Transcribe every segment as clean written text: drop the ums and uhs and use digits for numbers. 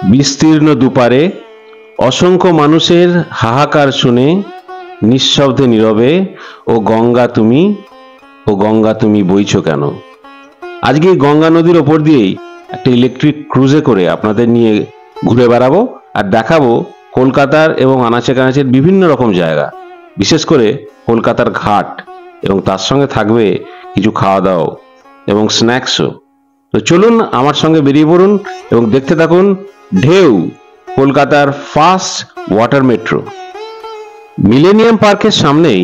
বিস্তীর্ণ দুপারে অসংখ্য মানুষের হাহাকার শুনে নিঃশব্দে নীরবে ও গঙ্গা তুমি বইছো কেন। আজকে গঙ্গা নদীর ওপর দিয়েই একটা ইলেকট্রিক ক্রুজে করে আপনাদের নিয়ে ঘুরে বেড়াবো আর দেখাবো কলকাতার এবং আনাচে কানাচের বিভিন্ন রকম জায়গা, বিশেষ করে কলকাতার ঘাট, এবং তার সঙ্গে থাকবে কিছু খাওয়া দাওয়া এবং স্ন্যাক্সও। তো চলুন আমার সঙ্গে বেরিয়ে পড়ুন এবং দেখতে থাকুন ঢেউ, কলকাতার ফার্স্ট ওয়াটার মেট্রো। মিলেনিয়াম পার্কের সামনেই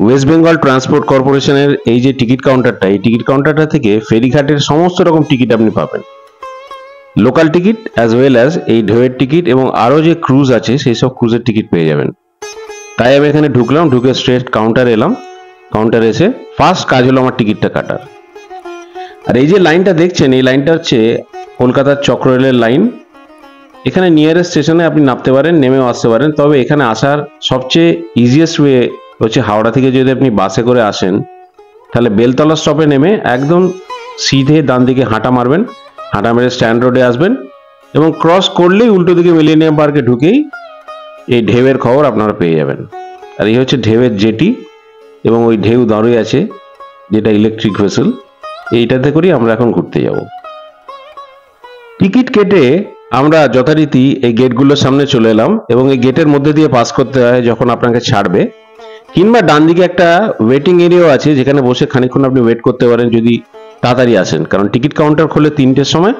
ওয়েস্ট বেঙ্গল ট্রান্সপোর্ট কর্পোরেশনের এই যে টিকিট কাউন্টারটা, এই টিকিট কাউন্টারটা থেকে ফেরিঘাটের সমস্ত রকম টিকিট আপনি পাবেন, local ticket as well as এই ঢেউয়ের টিকিট এবং আরও যে ক্রুজ আছে সেই সব ক্রুজের টিকিট পেয়ে যাবেন। তাই আমি এখানে ঢুকলাম, ঢুকে স্ট্রেট কাউন্টারে এলাম। কাউন্টারে এসে ফার্স্ট কাজ হলো আমার টিকিটটা কাটার। আর এই যে লাইনটা দেখছেন, এই লাইনটা হচ্ছে কলকাতার চক্র রেলের লাইন। এখানে নিয়ারেস্ট স্টেশনে আপনি নামতে পারেন, নেমেও আসতে পারেন। তবে এখানে আসার সবচেয়ে ইজিয়েস্ট ওয়ে হচ্ছে হাওড়া থেকে যদি আপনি বাসে করে আসেন তাহলে বেলতলা স্টপে নেমে একদম সিধে ডান দিকে হাঁটা মারবেন, হাঁটা মেরে স্ট্যান্ড রোডে আসবেন এবং ক্রস করলেই উল্টো দিকে মিলেনিয়াম পার্কে ঢুকেই এই ঢেউয়ের খবর আপনারা পেয়ে যাবেন। আর এই হচ্ছে ঢেউয়ের জেটি এবং ওই ঢেউ দাঁড়িয়ে আছে যেটা ইলেকট্রিক ভেসেল, এইটাতে করেই আমরা এখন ঘুরতে যাব। টিকিট কেটে আমরা যথারীতি এই গেটগুলোর সামনে চলে এলাম এবং এই গেটের মধ্যে দিয়ে পাস করতে হয় যখন আপনাকে ছাড়বে, কিংবা ডান দিকে একটা ওয়েটিং এরিয়াও আছে যেখানে বসে খানিকক্ষণ আপনি ওয়েট করতে পারেন যদি তাড়াতাড়ি আসেন, কারণ টিকিট কাউন্টার খোলে 3টের সময়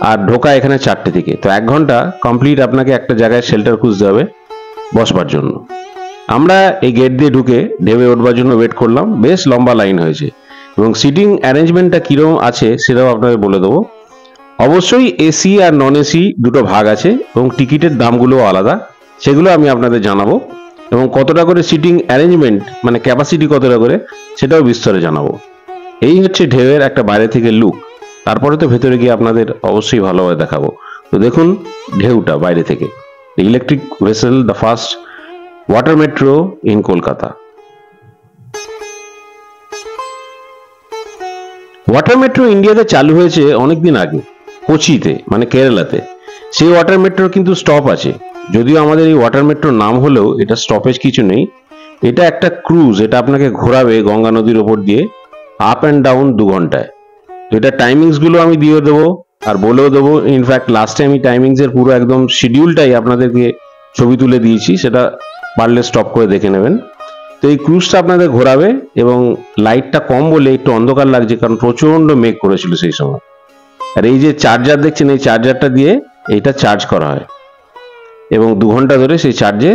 আর ঢোকা এখানে 4টে থেকে। তো 1 ঘন্টা কমপ্লিট আপনাকে একটা জায়গায় শেল্টার খুঁজতে হবে বসবার জন্য। আমরা এই গেট দিয়ে ঢুকে ঢেউয়ে উঠবার জন্য ওয়েট করলাম। বেশ লম্বা লাইন হয়েছে এবং সিটিং অ্যারেঞ্জমেন্টটা কিরকম আছে সেটাও আপনাকে বলে দেবো। অবশ্যই এসি আর নন এসি দুটো ভাগ আছে এবং টিকিটের দামগুলো আলাদা, সেগুলো আমি আপনাদের জানাবো এবং কতটা করে সিটিং অ্যারেঞ্জমেন্ট মানে ক্যাপাসিটি কতটা করে সেটাও বিস্তারে জানাবো। এই হচ্ছে ঢেউয়ের একটা বাইরে থেকে লুক। তারপরে তো ভেতরে গিয়ে আপনাদের অবশ্যই ভালোভাবে দেখাবো। তো দেখুন ঢেউটা বাইরে থেকে, electric vessel, the first water metro in Kolkata. Water metro ইন্ডিয়াতে চালু হয়েছে অনেকদিন আগে, কোচিতে মানে কেরালাতে। সেই ওয়াটার মেট্রোর কিন্তু স্টপ আছে, যদিও আমাদের এই ওয়াটার মেট্রোর নাম হলেও এটা স্টপেজ কিছু নেই। এটা একটা ক্রুজ, এটা আপনাকে ঘোরাবে গঙ্গা নদীর ওপর দিয়ে আপ অ্যান্ড ডাউন 2 ঘন্টায়। তো এটা টাইমিংস গুলো আমি দিয়ে দেবো আর বলেও দেবো। ইনফ্যাক্ট লাস্ট টাইম এই টাইমিংস এর পুরো একদম শিডিউলটাই আপনাদেরকে ছবি তুলে দিয়েছি, সেটা পারলে স্টপ করে দেখে নেবেন। তো এই ক্রুজটা আপনাদের ঘোরাবে এবং লাইটটা কম বলে একটু অন্ধকার লাগছে, কারণ প্রচন্ড মেঘ করেছিল সেই সময়। আর এই যে চার্জার দেখছেন, এই চার্জারটা দিয়ে এইটা চার্জ করা হয় এবং 2 ঘন্টা ধরে সেই চার্জে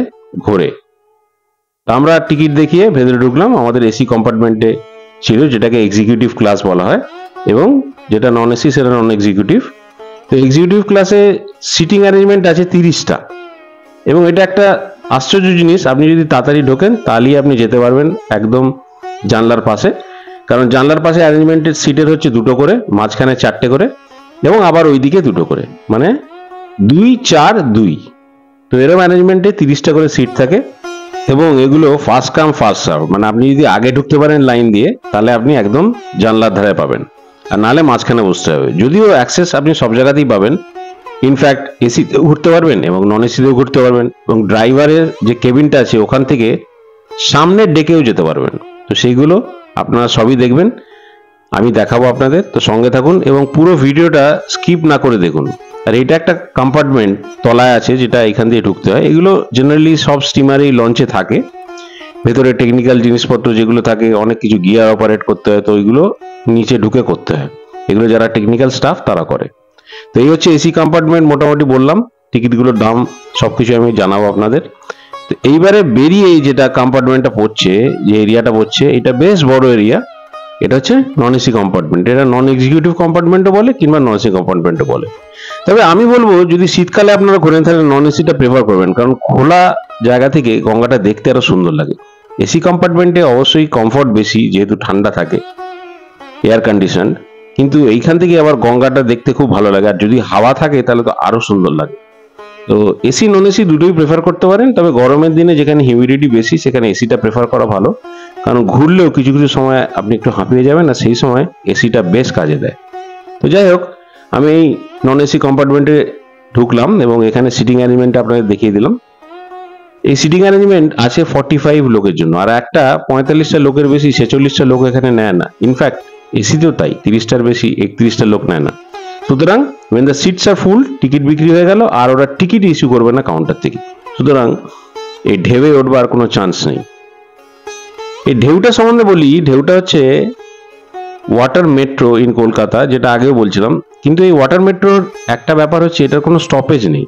ঘোরে। তো আমরা টিকিট দেখিয়ে ভেতরে ঢুকলাম। আমাদের এসি কম্পার্টমেন্টে ছিল, যেটাকে এক্সিকিউটিভ ক্লাস বলা হয়, এবং যেটা নন এসি সেটা নন এক্সিকিউটিভ। তো এক্সিকিউটিভ ক্লাসে সিটিং অ্যারেঞ্জমেন্ট আছে 30টা এবং এটা একটা আশ্চর্য জিনিস। আপনি যদি তাড়াতাড়ি ঢোকেন তাহলেই আপনি যেতে পারবেন একদম জানলার পাশে, কারণ জানলার পাশে অ্যারেঞ্জমেন্টের সিটের হচ্ছে 2টো করে, মাঝখানে 4টে করে এবং আবার ওইদিকে 2টো করে, মানে 2, 4, 2। তো এরকম অ্যারেঞ্জমেন্টে 30টা করে সিট থাকে এবং এগুলো ফার্স্ট কাম ফার্স্ট সার্ভ, মানে আপনি যদি আগে ঢুকতে পারেন লাইন দিয়ে তাহলে আপনি একদম জানলার ধারে পাবেন, আর নাহলে মাঝখানে বসতে হবে। যদিও অ্যাক্সেস আপনি সব জায়গাতেই পাবেন, ইনফ্যাক্ট এসিতেও ঘুরতে পারবেন এবং নন এসিতেও ঘুরতে পারবেন এবং ড্রাইভারের যে কেবিনটা আছে ওখান থেকে সামনের ডেকেও যেতে পারবেন। তো সেইগুলো আপনারা সবই দেখবেন, আমি দেখাবো আপনাদের। তো সঙ্গে থাকুন এবং পুরো ভিডিওটা স্কিপ না করে দেখুন। আর এটা একটা কম্পার্টমেন্ট তলায় আছে যেটা এখান দিয়ে ঢুকতে হয়। এগুলো জেনারেলি সব স্টিমারেই লঞ্চে থাকে, ভেতরে টেকনিক্যাল জিনিসপত্র যেগুলো থাকে, অনেক কিছু গিয়ার অপারেট করতে হয়, তো ওইগুলো নিচে ঢুকে করতে হয়। এগুলো যারা টেকনিক্যাল স্টাফ তারা করে। তো এই হচ্ছে এসি কম্পার্টমেন্ট। মোটামুটি বললাম টিকিটগুলোর দাম সবকিছু আমি জানাবো আপনাদের। তো এইবারে বেরিয়ে যেটা কম্পার্টমেন্টটা পড়ছে, যে এরিয়াটা পড়ছে, এটা বেশ বড় এরিয়া। এটা হচ্ছে নন এসি কম্পার্টমেন্ট। এটা নন এক্সিকিউটিভ কম্পার্টমেন্টও বলে কিংবা নন এসি কম্পার্টমেন্টও বলে। তবে আমি বলবো যদি শীতকালে আপনারা ঘোরেন তাহলে নন এসিটা প্রেফার করবেন, কারণ খোলা জায়গা থেকে গঙ্গাটা দেখতে আরো সুন্দর লাগে। এসি কম্পার্টমেন্টে অবশ্যই কমফর্ট বেশি, যেহেতু ঠান্ডা থাকে, এয়ার কন্ডিশন, কিন্তু এইখান থেকে আবার গঙ্গাটা দেখতে খুব ভালো লাগে। আর যদি হাওয়া থাকে তাহলে তো আরো সুন্দর লাগে। তো এসি নন এসি দুটোই প্রেফার করতে পারেন, তবে গরমের দিনে যেখানে হিউমিডিটি বেশি সেখানে এসিটা প্রেফার করা ভালো, কারণ ঘুরলেও কিছু কিছু সময় আপনি একটু হাঁপিয়ে যাবেন, আর সেই সময় এসিটা বেশ কাজে দেয়। তো যাই হোক, আমি এই নন এসি কম্পার্টমেন্টে ঢুকলাম এবং এখানে সিটিং অ্যারেঞ্জমেন্ট আপনাদের দেখিয়ে দিলাম। এই সিটিং অ্যারেঞ্জমেন্ট আছে 45 লোকের জন্য, আর একটা 45টা লোকের বেশি 46টা লোক এখানে নেয় না। ইনফ্যাক্ট এসিতেও তাই, 30টার বেশি 31টা লোক নেয় না। সুতরাং when the seats are full, ticket বিক্রি হয়ে গেল, আর ওরা টিকিট ইস্যু করবে না কাউন্টার থেকে। সুতরাং এই ঢেউয়ে উঠবার কোনো চান্স নেই। এই ঢেউটা সম্বন্ধে বলি, ঢেউটা হচ্ছে ওয়াটার মেট্রো ইন কলকাতা, যেটা আগেও বলছিলাম। কিন্তু এই ওয়াটার মেট্রোর একটা ব্যাপার হচ্ছে এটার কোনো স্টপেজ নেই।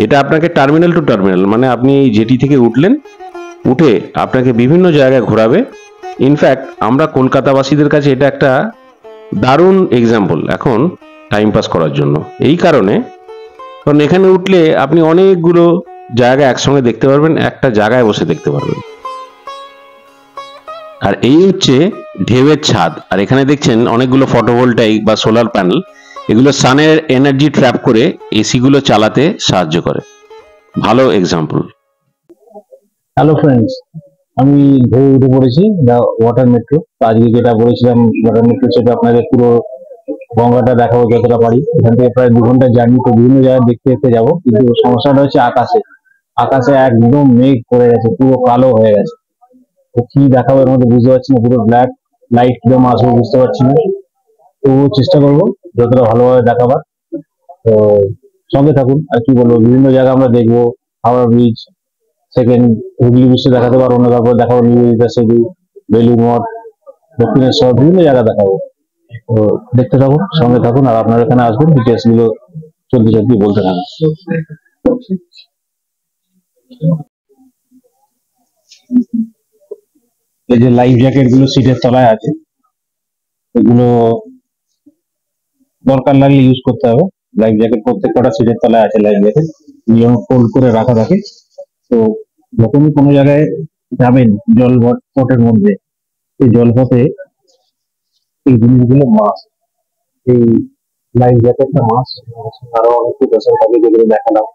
এটা আপনাকে টার্মিনাল টু টার্মিনাল, মানে আপনি এই জেটি থেকে উঠলেন, উঠে আপনাকে বিভিন্ন জায়গায় ঘোরাবে। ইনফ্যাক্ট আমরা কলকাতাবাসীদের কাছে এটা একটা দারুণ এক্সাম্পল এখন টাইম পাস করার জন্য। এই কারণে, কারণ এখানে উঠলে আপনি অনেকগুলো জায়গা একসঙ্গে দেখতে পারবেন, একটা জায়গায় বসে দেখতে পারবেন। আর এই হচ্ছে ঢেউয়ের ছাদ। আর এখানে দেখছেন অনেকগুলো ফটোভোল্টাইক বা সোলার প্যানেল, এগুলো সানের এনার্জি ট্র্যাপ করে এসি গুলো চালাতে সাহায্য করে। ভালো এক্সাম্পল। হ্যালো ফ্রেন্ডস, আমি ঢেউ উঠে পড়েছি ওয়াটার মেট্রো। আজকে যেটা বলেছিলাম ওয়াটার মেট্রো, সেটা আপনাদের পুরো গঙ্গাটা দেখাবো যতটা পারি। এখান থেকে প্রায় 2 ঘন্টার জার্নি, তো বিভিন্ন জায়গায় দেখতে দেখতে যাবো। কিন্তু সমস্যাটা হচ্ছে আকাশে একদম মেঘ করে গেছে, পুরো কালো হয়ে গেছে। তো কি দেখাবো এর মধ্যে বুঝতে পারছি না, পুরো ব্ল্যাক লাইট কিরকম আসবে বুঝতে পারছি না। তো চেষ্টা করবো যতটা ভালোভাবে দেখাবার। তো সঙ্গে থাকুন। আর কি বলবো, বিভিন্ন জায়গা আমরা দেখবো, হাওড়া ব্রিজ, সেকেন্ড হুগলি ব্রিজে দেখাতে পারবো না, তারপর দেখাবো নিবেদিতা সেতু, বেলুড় মঠ, দক্ষিণেশ্বর, বিভিন্ন জায়গা দেখাবো। তো দেখতে থাকুন, সঙ্গে থাকুন, আর আপনারা এখানে আসবেন, ডিটেলস গুলো চলতে চলতে বলতে থাকুন। এই যে লাইফ জ্যাকেট গুলো সিটের তলায় আছে, এগুলো দরকার লাগলে ইউজ করতে হবে। লাইফ জ্যাকেট প্রত্যেকটা সিটের তলায় আছে, লাইফ জ্যাকেট যেমন ফোল্ড করে রাখা থাকে। তো যখনই কোনো জায়গায় যাবেন জলপথের মধ্যে, এই জলপথে এই জিনিসগুলো মাস্ট, এই লাইফ জ্যাকেটটা মাস্ট। আরো অনেক প্রিকশন থাকে যেগুলো দেখালাম।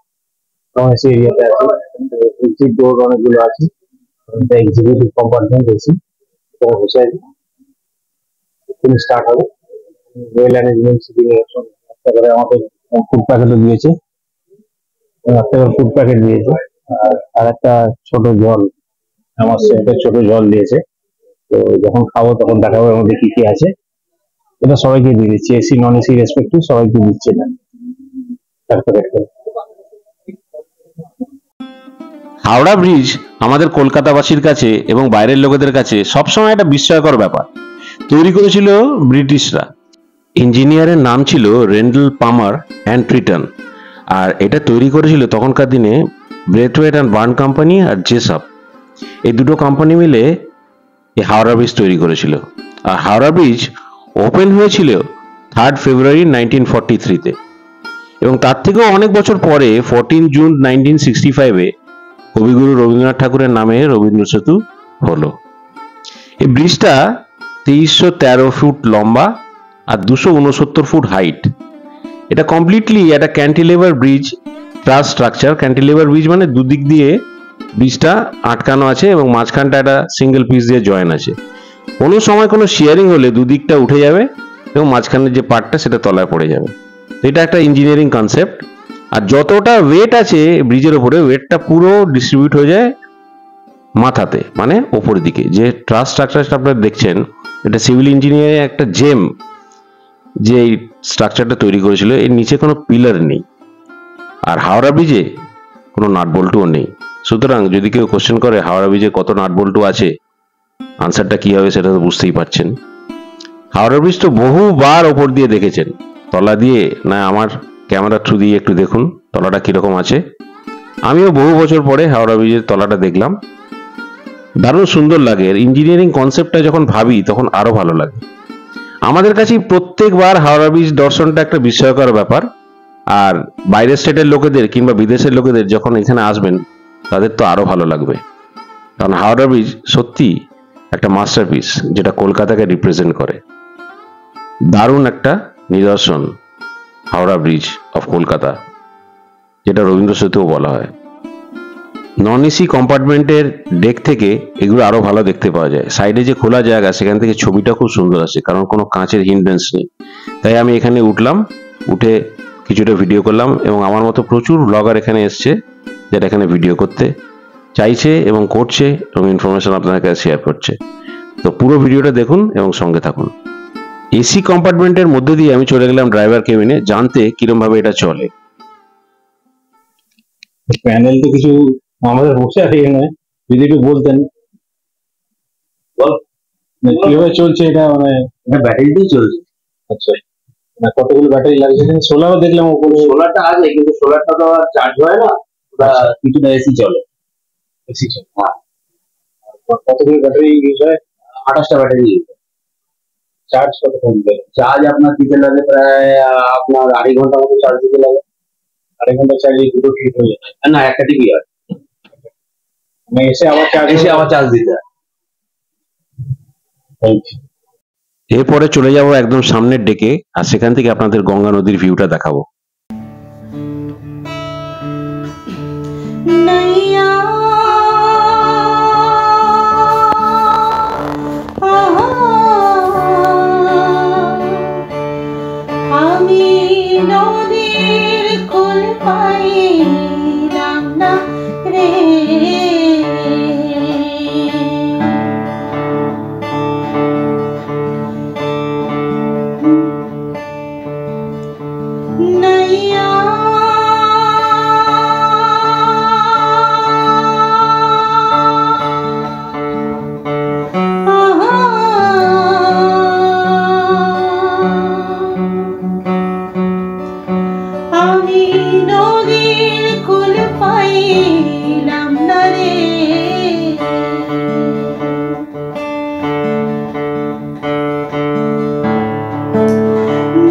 নন এসি এরিয়াতে আছে, এক্সিট ডোর অনেকগুলো আছে, এক্সিকিউটিভ কম্পার্টমেন্ট এসি, সেটা বসে আছে, স্টার্ট হবে। ওয়েল অ্যারেঞ্জমেন্ট সিটিং এর একটা করে আমাদের ফুড প্যাকেটও দিয়েছে, একটা করে ফুড প্যাকেট দিয়েছে, আর একটা ছোট জল, আমার একটা ছোট জল দিয়েছে। তো যখন খাবো তখন দেখাবো এর মধ্যে কি কি আছে। এটা সবাইকে দিয়ে দিচ্ছে, এসি নন এসি রেসপেক্টিভ সবাইকে দিচ্ছে না। হাওড়া ব্রিজ আমাদের কলকাতাবাসীর কাছে এবং বাইরের লোকেদের কাছে সবসময় একটা বিস্ময়কর ব্যাপার। তৈরি করেছিল ব্রিটিশরা। ইঞ্জিনিয়ারের নাম ছিল রেন্ডেল পামার অ্যান্ড ট্রিটন। আর এটা তৈরি করেছিল তখনকার দিনে ব্রেথওয়েট অ্যান্ড বার্ন কোম্পানি আর জেসআপ, এই দুটো কোম্পানি মিলে এই হাওড়া ব্রিজ তৈরি করেছিল। আর হাওড়া ব্রিজ ওপেন হয়েছিল 3 ফেব্রুয়ারি 1943-তে, এবং তার থেকেও অনেক বছর পরে 14 জুন 1965-এ কবিগুরু রবীন্দ্রনাথ ঠাকুরের নামে রবীন্দ্র সেতু হলো। এই ব্রিজটা 2313 ফুট লম্বা আর 269 ফুট হাইট। এটা কমপ্লিটলি একটা ক্যান্টিলেভার ব্রিজ ট্রাস স্ট্রাকচার। ক্যান্টিলেভার ব্রিজ মানে দুদিক দিয়ে ব্রিজটা আটকানো আছে এবং মাঝখানটা একটা সিঙ্গেল পিস দিয়ে জয়েন আছে। কোনো সময় কোনো শেয়ারিং হলে দুদিকটা উঠে যাবে এবং মাঝখানের যে পার্টটা সেটা তলায় পড়ে যাবে। এটা একটা ইঞ্জিনিয়ারিং কনসেপ্ট। আর যতটা ওয়েট আছে ব্রিজের উপরে, ওয়েটটা পুরো ডিস্ট্রিবিউট হয়ে যায় মাথাতে, মানে ওপরের দিকে। যে ট্রাস স্ট্রাকচারটা আপনারা দেখছেন, এটা সিভিল ইঞ্জিনিয়ারিং একটা জেম, যে এই স্ট্রাকচারটা তৈরি করেছিল। এর নিচে কোনো পিলার নেই, আর হাওড়া ব্রিজে কোনো নাট বল্টুও নেই। সুতরাং যদি কেউ কোশ্চেন করে হাওড়া ব্রিজে কত নাট বল্টু আছে, আনসারটা কি হবে সেটা তো বুঝতেই পারছেন। হাওড়া ব্রিজ তো বহুবার ওপর দিয়ে দেখেছেন, তলা দিয়ে না। আমার ক্যামেরা থ্রু দিয়ে একটু দেখুন তলাটা কিরকম আছে। আমিও বহু বছর পরে হাওড়া ব্রিজের তলাটা দেখলাম, দারুণ সুন্দর লাগে। এর ইঞ্জিনিয়ারিং কনসেপ্টটা যখন ভাবি তখন আরো ভালো লাগে। আমাদের কাছে প্রত্যেকবার হাওড়া ব্রিজ দর্শনটা একটা বিস্ময়কর ব্যাপার। আর বাইরের স্টেটের লোকেদের কিংবা বিদেশের লোকেদের যখন এখানে আসবেন তাদের তো আরো ভালো লাগবে, কারণ হাওড়া ব্রিজ সত্যি একটা মাস্টারপিস, যেটা কলকাতাকে রিপ্রেজেন্ট করে। দারুণ একটা নিদর্শন হাওড়া ব্রিজ অফ কলকাতা, যেটা রবীন্দ্র সেতুও বলা হয়। নন এসি কম্পার্টমেন্টের ডেক থেকে এগুলো আরো ভালো দেখতে পাওয়া যায়। সাইডে যে খোলা জায়গা, সেখান থেকে ছবিটা খুব সুন্দর আসে, কারণ কোনো কাঁচের হিন্ড্রেন্স নেই। তাই আমি এখানে উঠলাম, উঠে কিছুটা ভিডিও করলাম, এবং আমার মতো প্রচুর ব্লগার এখানে এসছে যারা এখানে ভিডিও করতে চাইছে এবং করছে এবং ইনফরমেশন আপনাদের কাছে শেয়ার করছে। তো পুরো ভিডিওটা দেখুন এবং সঙ্গে থাকুন। এসি কম্পার্টমেন্টের মধ্যে দিয়ে আমি চলে গেলাম ড্রাইভার কেবিনে জানতে কিরম ভাবে এটা চলে। প্যানেল তো কিছু আমাদের বসে আছে এখানে, যদি একটু বলতেন কিভাবে চলছে এটা, মানে ব্যাটারি দিয়ে চলছে। আচ্ছা, কতগুলো ব্যাটারি লাগছে? সোলারও দেখলাম ওপরে। সোলারটা আছে কিন্তু সোলারটা তো আর চার্জ হয় না, ওটা কিছুটা এসি চলে। এসি হ্যাঁ, কতগুলো ব্যাটারি ইউজ হয়? 28টা ব্যাটারি। চার্জ কতক্ষণ দেয়? চার্জ আপনার দিতে লাগে প্রায় আপনার 2.5 ঘন্টা মতো চার্জ দিতে লাগে। 2.5 ঘন্টা চার্জে দুটো ঠিক হয়ে যায়? না, একটা টিভি হয়, মানে এসে আবার চার্জ দিতে হয়। এরপরে চলে যাব একদম সামনের ডেকে, আর সেখান থেকে আপনাদের গঙ্গা নদীর ভিউটা দেখাবো। আমি নদীর কুল পাইলাম না রে, নাইয়া আমি নদীর কুল পাইলাম না রে,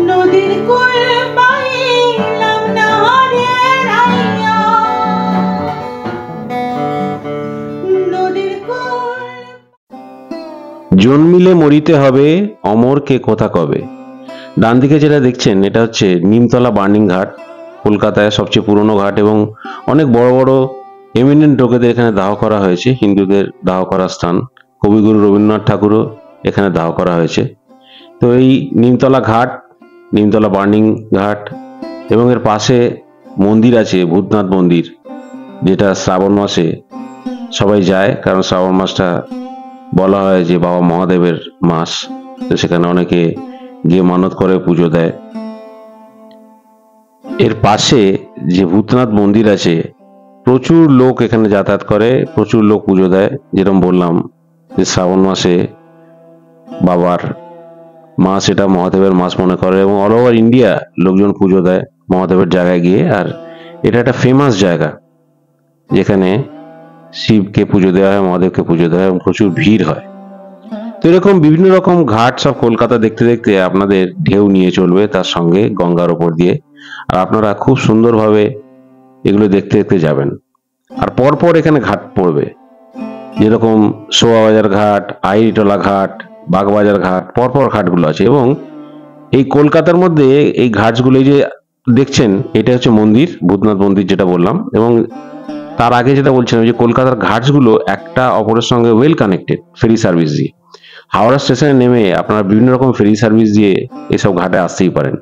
নদীর কুল পাইলাম না রে রাইয়া, নদীর কুল। জন্মিলে মরিতে হবে, অমরকে কথা কবে। ডান দিকে যেটা দেখছেন এটা হচ্ছে নিমতলা বার্নিং ঘাট, কলকাতায় সবচেয়ে পুরনো ঘাট, এবং অনেক বড় বড় এমিনেন্ট লোকেদের এখানে দাহ করা হয়েছে, হিন্দুদের দাহ করার স্থান। কবিগুরু রবীন্দ্রনাথ ঠাকুরও এখানে দাহ করা হয়েছে। তো এই নিমতলা ঘাট, নিমতলা বার্নিং ঘাট, এবং এর পাশে মন্দির আছে ভূতনাথ মন্দির, যেটা শ্রাবণ মাসে সবাই যায়, কারণ শ্রাবণ মাসটা বলা হয় যে বাবা মহাদেবের মাস। তো সেখানে অনেকে গিয়ে মানত করে, পুজো দেয়। এর পাশে যে ভূতনাথ মন্দির আছে, প্রচুর লোক এখানে যাতায়াত করে, প্রচুর লোক পুজো দেয়। যেরকম বললাম যে শ্রাবণ মাসে বাবার মাস, এটা মহাদেবের মাস মনে করে, এবং অল ওভার ইন্ডিয়া লোকজন পুজো দেয় মহাদেবের জায়গায় গিয়ে। আর এটা একটা ফেমাস জায়গা যেখানে শিবকে পুজো দেওয়া হয়, মহাদেবকে পুজো দেওয়া হয়, এবং প্রচুর ভিড় হয়। তো এরকম বিভিন্ন রকম ঘাট সব কলকাতা দেখতে দেখতে আপনাদের ঢেউ নিয়ে চলবে তার সঙ্গে গঙ্গার ওপর দিয়ে, আর আপনারা খুব সুন্দরভাবে এগুলো দেখতে দেখতে যাবেন। আর পরপর এখানে ঘাট পড়বে, যেরকম শোয়াবাজার ঘাট, আইরিটোলা ঘাট, বাগবাজার ঘাট, পরপর ঘাটগুলো আছে। এবং এই কলকাতার মধ্যে এই ঘাটগুলো, এই যে দেখছেন এটা হচ্ছে মন্দির, ভূতনাথ মন্দির যেটা বললাম। এবং তার আগে যেটা বলছিলাম যে কলকাতার ঘাটগুলো একটা অপরের সঙ্গে ওয়েল কানেক্টেড ফেরি সার্ভিস দিয়ে। হাওড়া স্টেশনে নেমে আপনারা বিভিন্ন রকম ফেরি সার্ভিস দিয়ে এসব ঘাটে আসতেই পারেন,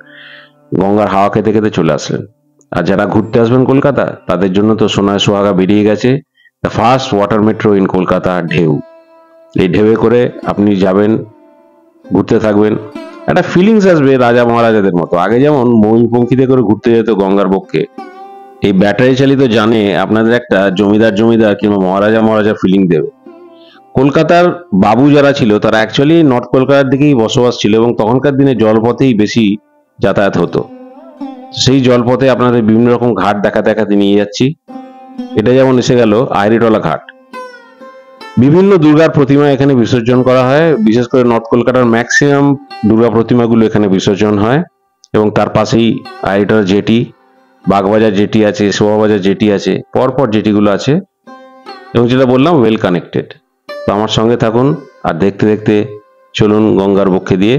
গঙ্গার হাওয়া খেতে খেতে চলে আসলেন। আর যারা ঘুরতে আসবেন কলকাতা, তাদের জন্য তো সোনায় সোহাগা বেরিয়ে গেছে the first water metro in Kolkata, ঢেউ। এই ঢেউয়ে করে আপনি যাবেন, ঘুরতে থাকবেন, একটা ফিলিংস আসবে রাজা মহারাজাদের মতো। আগে যেমন ময়ূরপঙ্খীতে করে ঘুরতে যেত গঙ্গার বক্ষে, এই ব্যাটারি চালিত জানে আপনাদের একটা জমিদার জমিদার কিংবা মহারাজা মহারাজা ফিলিং দেবে। কলকাতার বাবু যারা ছিল তারা অ্যাকচুয়ালি নর্থ কলকাতার দিকেই বসবাস ছিল, এবং তখনকার দিনে জলপথেই বেশি যাতায়াত হতো। সেই জলপথে আপনাদের বিভিন্ন রকম ঘাট দেখাতে দেখাতে নিয়ে যাচ্ছি। এটা যেমন এসে গেল আইরিটোলা ঘাট। বিভিন্ন দুর্গার প্রতিমা এখানে বিসর্জন করা হয়, বিশেষ করে নর্থ কলকাতার ম্যাক্সিমাম দুর্গা প্রতিমাগুলো এখানে বিসর্জন হয়। এবং তার পাশেই আইরিটোলা জেটি, বাগবাজার জেটি আছে, শোভাবাজার জেটি আছে, পরপর জেটিগুলো আছে, এবং যেটা বললাম ওয়েল কানেক্টেড। তো আমার সঙ্গে থাকুন আর দেখতে দেখতে চলুন গঙ্গার বক্ষে দিয়ে,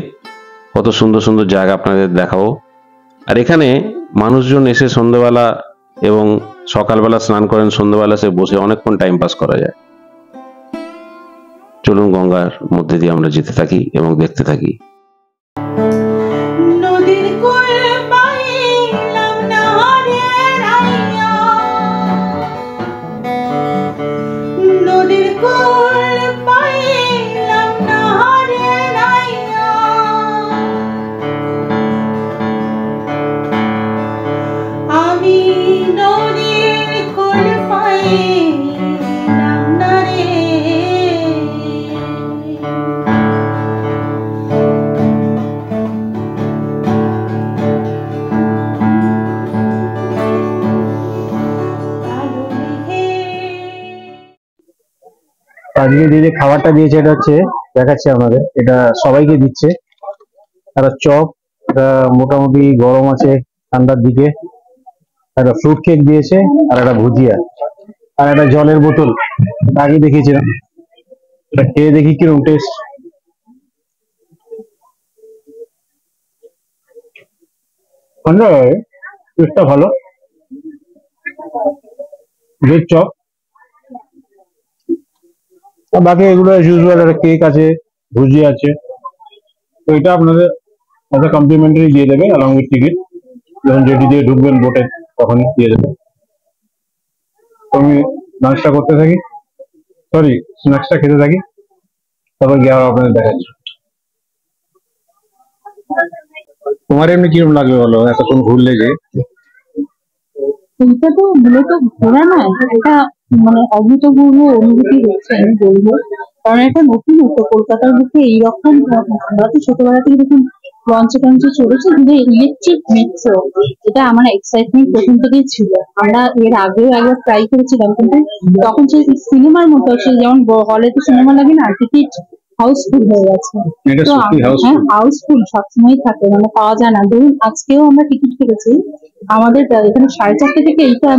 কত সুন্দর সুন্দর জায়গা আপনাদের দেখাবো। আর এখানে মানুষজন এসে সন্ধ্যাবেলা এবং সকালবেলা স্নান করেন, সন্ধ্যাবেলা সে বসে অনেকক্ষণ টাইম পাস করা যায়। চলুন গঙ্গার মধ্যে দিয়ে আমরা যেতে থাকি এবং দেখতে থাকি। নদীর কুল পাইলাম আজকে যে খাবারটা দিয়েছে এটা হচ্ছে দেখাচ্ছে আপনাদের, এটা সবাইকে দিচ্ছে। একটা চপ, এটা মোটামুটি গরম আছে ঠান্ডার দিকে, একটা ফ্রুট কেক দিয়েছে, আর একটা ভুজিয়া, আর একটা জলের বোতল। আগে দেখিয়েছিলাম, এটা খেয়ে দেখি কিরকম টেস্ট। টেস্টটা ভালো, ভেজ চপ। আর বাকি এগুলো ইউজুয়াল, একটা কেক আছে, ভুজিয়া আছে। তো এটা আপনাদের একটা কমপ্লিমেন্টারি দিয়ে দেবে অ্যালং উইথ টিকিট, যখন যেটি দিয়ে ঢুকবেন বোটে তখনই দিয়ে দেবে। তো আমি লাঞ্চটা করতে থাকি, সরি স্ন্যাক্সটা খেতে থাকি, তারপর গিয়ে আবার আপনাদের দেখাচ্ছি। তোমার এমনি কিরকম লাগবে বলো এতক্ষণ ঘুরলে যে? এইটা তো মূলত ঘোরা নয়, এটা মানে অভূতপূর্ব অনুভূতি হচ্ছে আমি বলবো। কারণ একটা নতুনত্ব কলকাতার বুকে এইরকম, আমরা তো ছোটবেলা থেকে দেখুন লঞ্চে টঞ্চে চলেছে, কিন্তু ইলেকট্রিক মেট্রো এটা আমার এক্সাইটমেন্ট প্রথম থেকেই ছিল। আমরা এর আগেও একবার ট্রাই করেছিলাম, কিন্তু তখন সেই সিনেমার মতো, সেই যেমন হলে তো সিনেমা লাগে না, টিকিট হাউসফুল হয়ে গেছে। এটা তো সত্যি হ্যাঁ, হাউসফুল। হাউসফুল সবসময় থাকে, মানে পাওয়া যায় না। ধরুন আজকেও আমরা টিকিট কেটেছি, আমাদের এখানে 4:30 থেকে এইটা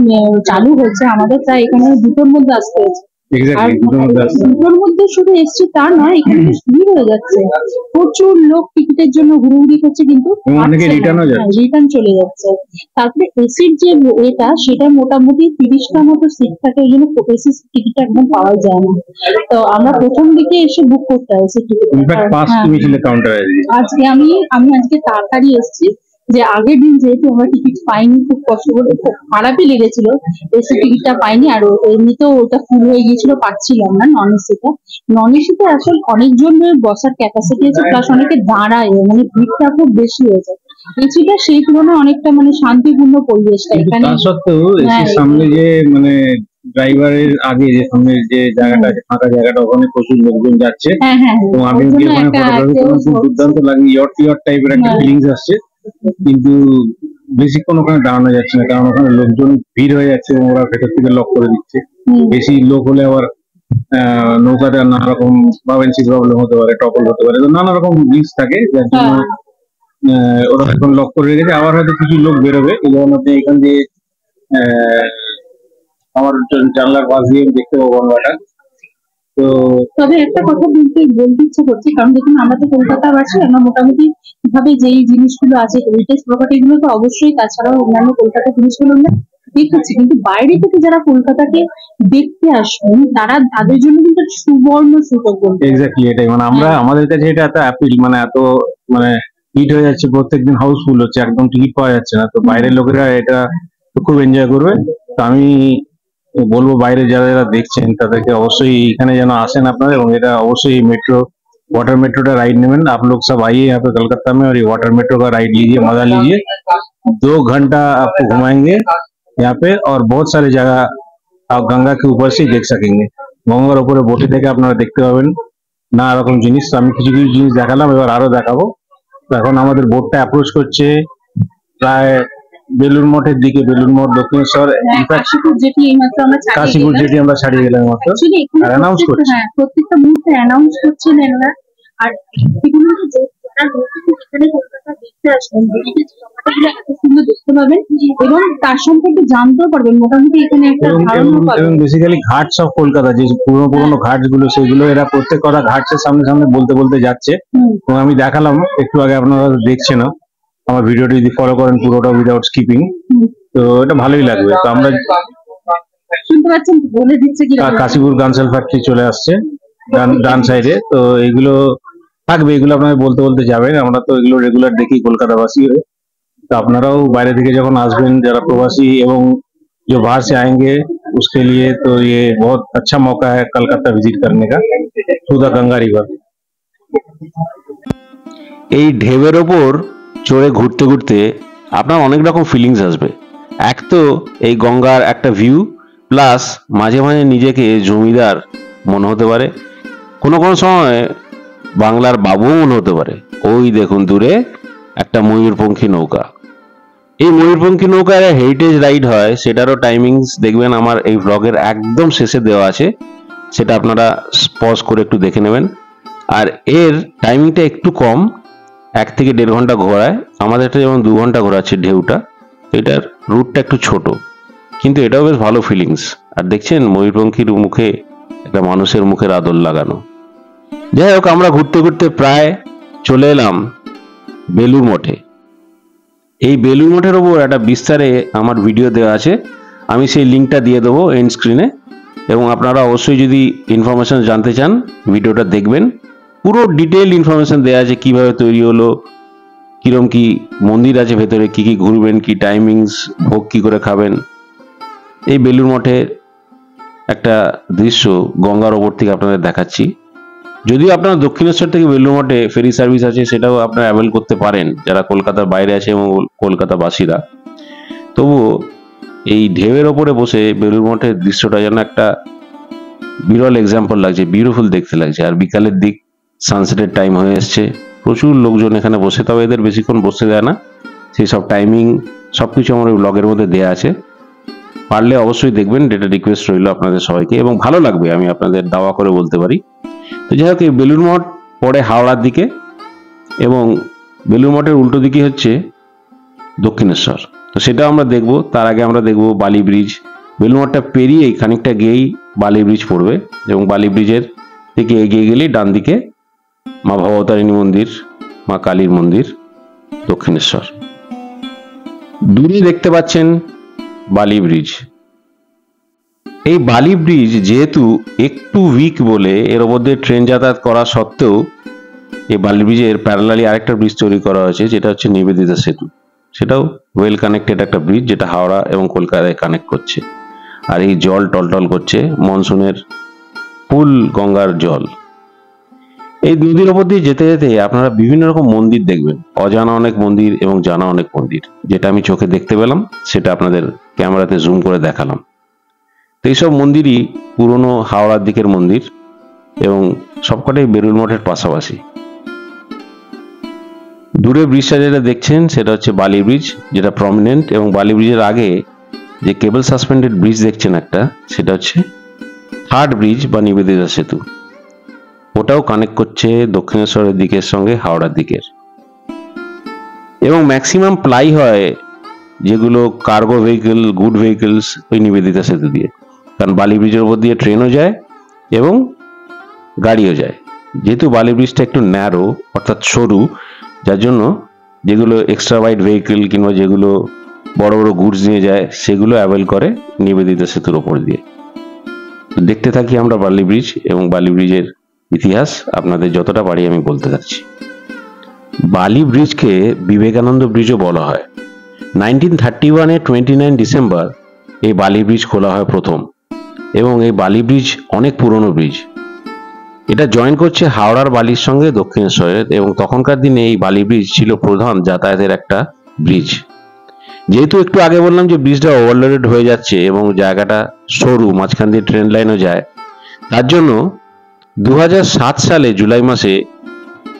চালু হয়েছে, আমাদের প্রায় এখানে 2টোর মধ্যে আসতে হয়েছে। আর এক্স্যাক্টলি, দুটোর মধ্যে আসছে। 2টোর মধ্যে শুধু এসছি তা নয়, এখানে বেশ ভিড় হয়ে যাচ্ছে, প্রচুর লোক টিকিটের জন্য ঘুরুঘুরি করছে, কিন্তু এবং অনেকে রিটার্নও যাচ্ছে। রিটার্ন চলে যাচ্ছে। তারপরে এসির যে এটা, সেটা মোটামুটি 30টা মতো সিট থাকে, ওই জন্য এসি টিকিট একদম পাওয়া যায় না। তো আমরা প্রথম দিকে এসে বুক করতে হয়েছে টিকিট। ইনফ্যাক্ট পাস তুমি ছিলে কাউন্টারে। আজকে আমি আজকে তাড়াতাড়ি এসেছি, যে আগের দিন যেহেতু আমরা টিকিট পাইনি, খুব কষ্ট করে, খুব খারাপই লেগেছিল এসি টিকিটটা পাইনি। আর এমনিতেও ওটা ফুল হয়ে গিয়েছিল, পাচ্ছিলাম না নন এসিটা। নন এসিতে আসলে অনেকজনের বসার ক্যাপাসিটি আছে, প্লাস অনেকে দাঁড়ায়, মানে ভিড়টা খুব বেশি হয়েছে। এসিটা সেই তুলনায় অনেকটা মানে শান্তিপূর্ণ পরিবেশটা এখানে। তা সত্ত্বেও হ্যাঁ, এসির সামনে যে মানে ড্রাইভারের আগে যে সামনে যে জায়গাটা আছে, ফাঁকা জায়গাটা, ওখানে প্রচুর লোকজন যাচ্ছে। হ্যাঁ হ্যাঁ হ্যাঁ, তো আমি ওর জন্য ওখানে একটা ফটোগ্রাফি কেউ করলাম, খুব দুর্দান্ত লাগে, ইয়ট ইয়ট টাইপের একটা হ্যাঁ। ফিলিংস আসছে। কিন্তু বেশিক্ষণ ওখানে দাঁড়ানো যাচ্ছে না, কারণ ওখানে লোকজন ভিড় হয়ে যাচ্ছে এবং ওরা ভেতর থেকে লক করে দিচ্ছে। বেশি লোক হলে আবার নৌকাতে নানা রকম ভাবেন্সি প্রবলেম হতে পারে, টপল হতে পারে, তো নানা রকম রিস্ক থাকে, যার জন্য ওরা এখন লক করে রেখেছে। আবার হয়তো কিছু লোক বেরোবে, এই জন্য এখান দিয়ে আমার জানলার পাশ দিয়ে দেখতে পাবো গঙ্গাটা। তো তবে একটা কথা বলতে ইচ্ছে করছি, কারণ দেখুন আমরা তো কলকাতাবাসী, আমরা মোটামুটি ভাবে যেই জিনিসগুলো আছে হেরিটেজ প্রপার্টি গুলো তো অবশ্যই, তাছাড়াও অন্যান্য কলকাতা জিনিসগুলো আমরা দেখেছি, কিন্তু বাইরে থেকে যারা কলকাতাকে দেখতে আসবেন, তাদের জন্য কিন্তু একটা সুবর্ণ সুযোগ বলতে হবে। এক্স্যাক্টলি এটাই, মানে আমরা আমাদের কাছে এটা এত অ্যাপিল, মানে এত মানে হিট হয়ে যাচ্ছে, প্রত্যেকদিন হাউসফুল হচ্ছে, একদম টিকিট পাওয়া যাচ্ছে না। তো বাইরের লোকেরা এটা খুব এনজয় করবে। তো আমি বলবো বাইরে যারা যারা দেখছেন তাদেরকে অবশ্যই এখানে যেন আসেন আপনারা, এবং এটা অবশ্যই मेट्रो वाटर मेट्रो का राइड नेमें। आप लोग सब आइए यहाँ पे कलकत्ता में, और ये वाटर मेट्रो का राइड लीजिए, मजा लीजिए। 2 घंटा आपको घुमाएंगे यहाँ पे, और बहुत सारी जगह आप गंगा के ऊपर से देख सकेंगे। गंगार উপরে बोटे থেকে আপনারা দেখতে পাবেন নানা রকম জিনিস। তো আমি কিছু কিছু জিনিস দেখালাম, এবার আরো দেখাবো। তো এখন আমাদের বোটটা অ্যাপ্রোচ করছে প্রায় বেলুর মঠের দিকে, বেলুর মঠ দক্ষিণেশ্বর, কাশীপুর যেটি এইমাত্র আমরা ছাড়িয়ে কাশীপুর গেলাম। যেটি আমরা ছাড়িয়ে গেলাম মাত্র, Actually এখানে আর অ্যানাউন্স প্রত্যেকটা- করছে। হ্যাঁ, প্রত্যেকটা মুহূর্তে অ্যানাউন্স করছেন এনারা। আর এগুলো যারা নতুন এখানে কলকাতা দেখতে আসবেন, heritage property-গুলো এত সুন্দর দেখতে পাবেন, এবং তার সম্পর্কে জানতেও পারবেন, মোটামুটি এখানে একটা এবং ধারণা পাবেন। বেসিক্যালি ঘাটস অফ কলকাতা, যে পুরনো পুরনো ঘাটস গুলো, সেগুলো এরা প্রত্যেক কটা ঘাটসের সামনে সামনে বলতে বলতে যাচ্ছে। হুম। এবং আমি দেখালাম একটু আগে, আপনারা দেখছেন আমার ভিডিওটি যদি ফলো করেন পুরোটা উইদাউট স্কিপিং, তো এটা ভালোই লাগবে। তো আমরা শুনতে পাচ্ছেন, বলে দিচ্ছে কি কাশীপুর গানসেল ফ্যাক্টরি চলে আসছে ডান সাইডে। তো এগুলো থাকবে, এগুলো আপনাদের বলতে বলতে যাবেন। আমরা তো এগুলো রেগুলার দেখি কলকাতাবাসী হয়ে। तो আপনারাও বাইরে থেকে যখন আসবেন, যারা প্রবাসী এবং जो बाहर से आएंगे उसके लिए, तो ये बहुत अच्छा मौका है कलकत्ता विजिट करने का थ्रू द गंगा रिवर। এই ঢেউয়ের ওপর চড়ে ঘুরতে ঘুরতে আপনার অনেক রকম ফিলিংস আসবে। এক তো এই গঙ্গার একটা ভিউ, প্লাস মাঝে মাঝে নিজেকে জমিদার মনে হতে পারে, কোনো কোনো সময় বাংলার বাবুও মনে হতে পারে। ওই দেখুন দূরে একটা ময়ূরপঙ্খী নৌকা। এই ময়ূরপঙ্খী নৌকার হেরিটেজ রাইড হয়, সেটারও টাইমিংস দেখবেন আমার এই ব্লগের একদম শেষে দেওয়া আছে। সেটা আপনারা পজ করে একটু দেখে নেবেন। আর এর টাইমিংটা একটু কম, 1 থেকে 1.5 ঘন্টা ঘোরায়। আমাদের এটা যেমন 2 ঘন্টা ঘোরাচ্ছে ঢেউটা, এটার রুটটা একটু ছোট, কিন্তু এটাও বেশ ভালো ফিলিংস। আর দেখছেন ময়ূরপঙ্খীর মুখে একটা মানুষের মুখের আদর লাগানো। যাই হোক, আমরা ঘুরতে ঘুরতে প্রায় চলে এলাম বেলুড় মঠে। এই বেলুড় মঠের ওপর একটা বিস্তারে আমার ভিডিও দেওয়া আছে, আমি সেই লিঙ্কটা দিয়ে দেবো এন্ড স্ক্রিনে, এবং আপনারা অবশ্যই যদি ইনফরমেশন জানতে চান ভিডিওটা দেখবেন। পুরো ডিটেইল ইনফরমেশন দেওয়া আছে, কিভাবে তৈরি হলো, কিরম কি মন্দির আছে ভেতরে, কি কি ঘুরবেন, কি টাইমিংস, ভোগ কি করে খাবেন। এই বেলুড় মঠের একটা দৃশ্য গঙ্গার ওপর থেকে আপনাদের দেখাচ্ছি। যদিও আপনারা দক্ষিণেশ্বর থেকে বেলুড় মঠে ফেরি সার্ভিস আছে, সেটাও আপনারা অ্যাভেল করতে পারেন যারা কলকাতার বাইরে আছে এবং কলকাতাবাসীরা। তবুও এই ঢেউয়ের ওপরে বসে বেলুড় মঠের দৃশ্যটা যেন একটা বিরল এক্সাম্পল লাগছে, বিউটিফুল দেখতে লাগছে। আর বিকালের দিক, সানসেটের টাইম হয়ে এসছে, প্রচুর লোকজন এখানে বসে, তবে এদের বেশিক্ষণ বসতে দেয় না। সেই সব টাইমিং সবকিছু আমার ব্লগের মধ্যে দেওয়া আছে, পারলে অবশ্যই দেখবেন, এটা রিকোয়েস্ট রইল আপনাদের সবাইকে, এবং ভালো লাগবে আমি আপনাদের দাওয়া করে বলতে পারি। তো যাই হোক, এই বেলুড় মঠ পড়ে হাওড়ার দিকে, এবং বেলুড় মঠের উল্টো দিকে হচ্ছে দক্ষিণেশ্বর। তো সেটা আমরা দেখব। তার আগে আমরা দেখব বালি ব্রিজ। বেলুড় মঠটা পেরিয়েই খানিকটা গিয়েই বালি ব্রিজ পড়বে, এবং বালি ব্রিজের থেকে এগিয়ে গেলেই ডান দিকে মা ভবতারিণী মন্দির, মা কালীর মন্দির, দক্ষিণেশ্বর। দূরে দেখতে পাচ্ছেন বালি ব্রিজ। এই বালি ব্রিজ যেহেতু একটু উইক বলে এর ওপর দিয়ে ট্রেন যাতায়াত করা সত্ত্বেও এই বালি ব্রিজের প্যারালালি আরেকটা ব্রিজ তৈরি করা হয়েছে, যেটা হচ্ছে নিবেদিতা সেতু। সেটাও ওয়েল কানেক্টেড একটা ব্রিজ, যেটা হাওড়া এবং কলকাতায় কানেক্ট করছে। আর এই জল টলটল করছে, মনসুনের ফুল গঙ্গার জল। এই নদীর ওপর দিয়ে যেতে যেতে আপনারা বিভিন্ন রকম মন্দির দেখবেন, অজানা অনেক মন্দির এবং জানা অনেক মন্দির। যেটা আমি চোখে দেখতে পেলাম সেটা আপনাদের ক্যামেরাতে জুম করে দেখালাম। তো এইসব মন্দিরই পুরনো হাওড়ার দিকের মন্দির, এবং সবকটাই বেলুড় মঠের পাশাপাশি। দূরে ব্রিজটা যেটা দেখছেন সেটা হচ্ছে বালি ব্রিজ, যেটা প্রমিনেন্ট, এবং বালি ব্রিজের আগে যে কেবল সাসপেন্ডেড ব্রিজ দেখছেন একটা, সেটা হচ্ছে 3rd ব্রিজ বা নিবেদিতা সেতু। ওটাও কানেক্ট করছে দক্ষিণেশ্বরের দিকের সঙ্গে হাওড়ার দিকের। এবং ম্যাক্সিমাম প্লাই হয় যেগুলো কার্গো ভেহিকল, গুড ভেহিকলস, ওই নিবেদিতা সেতু দিয়ে। কারণ বালি ব্রিজের উপর দিয়ে ট্রেনও যায় এবং গাড়িও যায়। যেহেতু বালি ব্রিজটা একটু ন্যারো, অর্থাৎ সরু, যার জন্য যেগুলো এক্সট্রা ওয়াইড ভেহিকল কিংবা যেগুলো বড় বড় গুডস নিয়ে যায় সেগুলো অ্যাভেল করে নিবেদিতা সেতুর ওপর দিয়ে। তো দেখতে থাকি আমরা বালি ব্রিজ, এবং বালি ব্রিজের ইতিহাস আপনাদের যতটা পারি আমি বলতে থাকছি। বালি ব্রিজকে বিবেকানন্দ ব্রিজও বলা হয়। 1931-এ 29 ডিসেম্বর এই বালি ব্রিজ খোলা হয় প্রথম, এবং এই বালি ব্রিজ অনেক পুরনো ব্রিজ। এটা জয়েন করছে হাওড়ার বালির সঙ্গে দক্ষিণেশ্বরের, এবং তখনকার দিনে এই বালি ব্রিজ ছিল প্রধান যাতায়াতের একটা ব্রিজ। যেহেতু একটু আগে বললাম যে ব্রিজটা ওভারলোডেড হয়ে যাচ্ছে এবং জায়গাটা সরু, মাঝখান দিয়ে ট্রেন লাইনও যায়, তার জন্য 2007 সালে জুলাই মাসে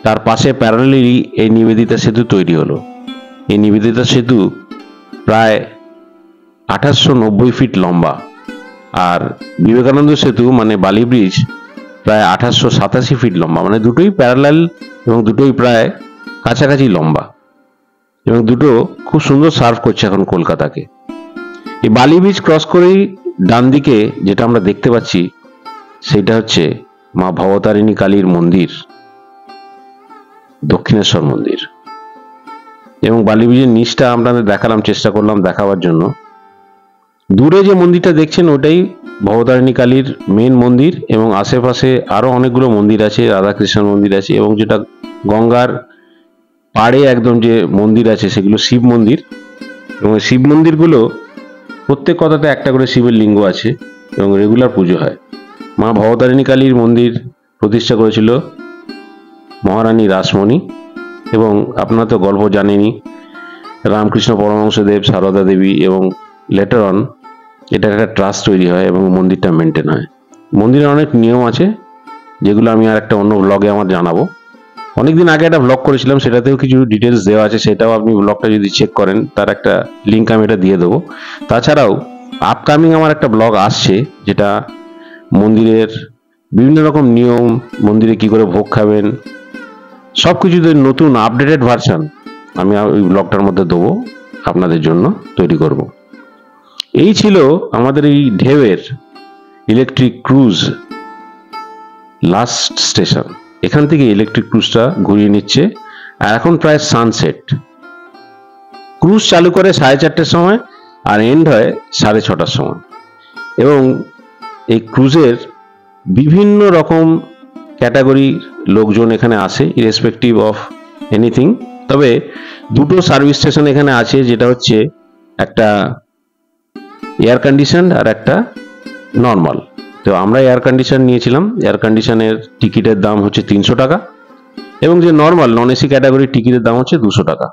তার পাশে প্যারালালি এই নিবেদিতা সেতু তৈরি হলো। এই নিবেদিতা সেতু প্রায় 2890 ফিট লম্বা, আর বিবেকানন্দ সেতু মানে বালি ব্রিজ প্রায় 2887 ফিট লম্বা। মানে দুটোই প্যারালাল এবং দুটোই প্রায় কাছাকাছি লম্বা, এবং দুটো খুব সুন্দর সার্ভ করছে এখন কলকাতাকে। এই বালি ব্রিজ ক্রস করেই ডান দিকে যেটা আমরা দেখতে পাচ্ছি সেটা হচ্ছে মা ভবতারিণী কালীর মন্দির, দক্ষিণেশ্বর মন্দির। এবং বালি ব্রিজের নিচটা আপনাদের দেখালাম, চেষ্টা করলাম দেখাবার জন্য। দূরে যে মন্দিরটা দেখছেন ওটাই ভবতারিণী কালীর মেন মন্দির, এবং আশেপাশে আরো অনেকগুলো মন্দির আছে, রাধাকৃষ্ণ মন্দির আছে, এবং যেটা গঙ্গার পাড়ে একদম যে মন্দির আছে সেগুলো শিব মন্দির। এবং শিব মন্দিরগুলো প্রত্যেক কথাতে একটা করে শিবের লিঙ্গ আছে এবং রেগুলার পুজো হয়। মা ভবতারিণী কালীর মন্দির প্রতিষ্ঠা করেছিল মহারানী রাসমণি, এবং আপনারা তো গল্প জানেনই, রামকৃষ্ণ পরমহংসদেব, সারদা দেবী, এবং লেটার অন এটা একটা ট্রাস্ট তৈরি হয় এবং মন্দিরটা মেনটেন হয়। মন্দিরের অনেক নিয়ম আছে যেগুলো আমি আর একটা অন্য ব্লগে আমার জানাবো। অনেকদিন আগে একটা ব্লগ করেছিলাম, সেটাতেও কিছু ডিটেলস দেওয়া আছে, সেটাও আপনি ব্লগটা যদি চেক করেন তার একটা লিঙ্ক আমি এটা দিয়ে দেবো। তাছাড়াও আপকামিং আমার একটা ব্লগ আসছে যেটা মন্দিরের বিভিন্ন রকম নিয়ম, মন্দিরে কি করে ভোগ খাবেন, সবকিছুতে নতুন আপডেটেড ভার্সন আমি ওই ব্লগটার মধ্যে দেবো, আপনাদের জন্য তৈরি করব। এই ছিল আমাদের এই ঢেউয়ের ইলেকট্রিক ক্রুজ লাস্ট স্টেশন। এখান থেকে ইলেকট্রিক ক্রুজটা ঘুরিয়ে নিচ্ছে, আর এখন প্রায় সানসেট। ক্রুজ চালু করে 4:30টার সময় আর এন্ড হয় 6:30টার সময়। এবং এই ক্রুজের বিভিন্ন রকম ক্যাটাগরির লোকজন এখানে আসে, ইরেসপেক্টিভ অফ এনিথিং। তবে দুটো সার্ভিস স্টেশন এখানে আছে, যেটা হচ্ছে একটা এয়ার কন্ডিশন আর একটা নর্মাল। তো আমরা এয়ার কন্ডিশন নিয়েছিলাম। এয়ার কন্ডিশনের টিকিটের দাম হচ্ছে 300 টাকা, এবং যে নর্মাল নন এসি ক্যাটাগরির টিকিটের দাম হচ্ছে 200 টাকা।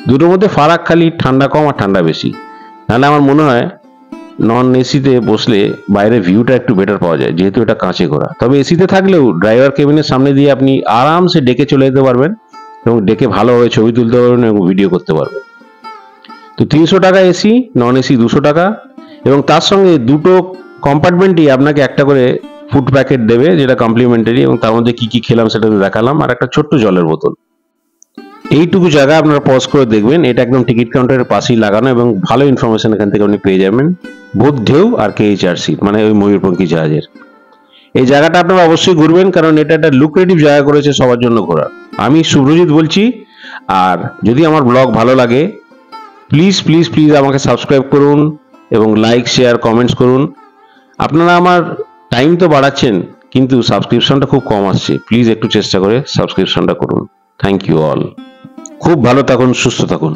দুটোর মধ্যে ফারাক খালি ঠান্ডা কম আর ঠান্ডা বেশি। তাহলে আমার মনে হয় নন এসিতে বসলে বাইরে ভিউটা একটু বেটার পাওয়া যায়, যেহেতু এটা কাঁচে ঘোরা। তবে এসিতে থাকলেও ড্রাইভার কেবিনের সামনে দিয়ে আপনি আরামসে ডেকে চলে যেতে পারবেন, এবং ডেকে ভালোভাবে ছবি তুলতে পারবেন এবং ভিডিও করতে পারবেন। তো 300 টাকা এসি, নন এসি 200 টাকা, এবং তার সঙ্গে দুটো কম্পার্টমেন্টই আপনাকে একটা করে ফুড প্যাকেট দেবে, যেটা কমপ্লিমেন্টারি, এবং তার মধ্যে কি কি খেলাম সেটা দেখালাম, আর একটা ছোট্ট জলের বোতল। এইটুকু জায়গা আপনারা পজ করে দেখবেন, এটা একদম টিকিট কাউন্টারের পাশেই লাগানো, এবং ভালো ইনফরমেশন এখান থেকে আপনি পেয়ে যাবেন বোধ ঢেউ আর KHRC, মানে ওই ময়ূরপঙ্খী জাহাজের। এই জায়গাটা আপনারা অবশ্যই ঘুরবেন, কারণ এটা একটা লুক্রেটিভ জায়গা করেছে সবার জন্য ঘোরার। আমি শুভ্রজিৎ বলছি, আর যদি আমার ব্লগ ভালো লাগে প্লিজ প্লিজ প্লিজ আমাকে সাবস্ক্রাইব করুন, এবং লাইক, শেয়ার, কমেন্টস করুন। আপনারা আমার টাইম তো বাড়াচ্ছেন, কিন্তু সাবস্ক্রিপশনটা খুব কম আসছে। প্লিজ একটু চেষ্টা করে সাবস্ক্রিপশনটা করুন। Thank you all. খুব ভালো থাকুন, সুস্থ থাকুন।